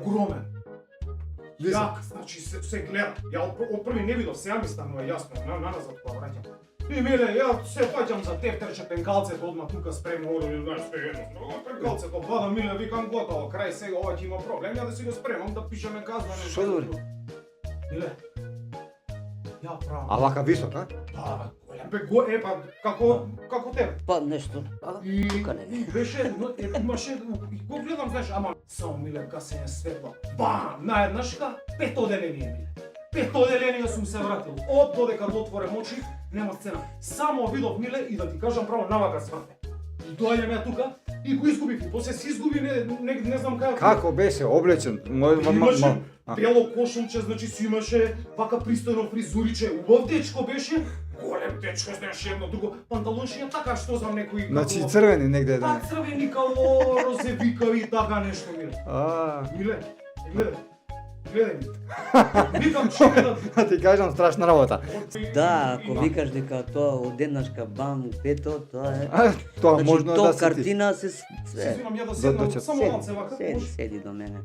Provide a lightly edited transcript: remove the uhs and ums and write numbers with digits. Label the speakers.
Speaker 1: огромен.
Speaker 2: Висок.
Speaker 1: Јак, значи се гледа. Ја од први не видов, сега ми станува јасно, назад кога враќам. И миле, ја се фаќам за тефтерче, пенкалцето одма тука спремно, оди, знаеш, се едно. Пенкалцето бада, миле, викам готово, крај сега ова ќе има проблем, ја да си го спремам да пишеме казна нешто.
Speaker 2: Што добри?
Speaker 1: Миле, ја правам.
Speaker 2: А вака висок, а?
Speaker 1: Да, голем, па, како тебе.
Speaker 3: Па нешто,
Speaker 1: И
Speaker 3: тука не.
Speaker 1: беше, имаше, го гледам, знаеш, ама само миле гасење светло. Бам, наеднашка, 5 оделенија миле. 5 оделенија сум се вратил. Од додека дотворем очи, нема сцена. Само видов миле и да ти кажам право навака сврте. И доаѓам ја тука и го изгубив. И после се изгуби, не знам како.
Speaker 2: Како беше облечен?
Speaker 1: Имаше бело кошулче, значи си имаше вака пристојно фризуриче. Убав дечко беше, голем дечко, знаеш, едно друго. Панталончиња така што знам некои.
Speaker 2: Значи црвени негде
Speaker 1: Па
Speaker 2: да.
Speaker 1: црвени кало, розевикави, така нешто миле. Миле, гледај ми. Викам чекай да...
Speaker 2: Ти кажам страшна работа.
Speaker 3: Да, ако викаш дека тоа одеднашка бам, пето, тоа е...
Speaker 2: Тоа
Speaker 3: Значи,
Speaker 2: можно
Speaker 3: тоа
Speaker 2: да се ти.
Speaker 3: картина се...
Speaker 1: Се извинам ја да седнам,
Speaker 2: Дочет.
Speaker 1: само малце вака.
Speaker 3: Седи до мене.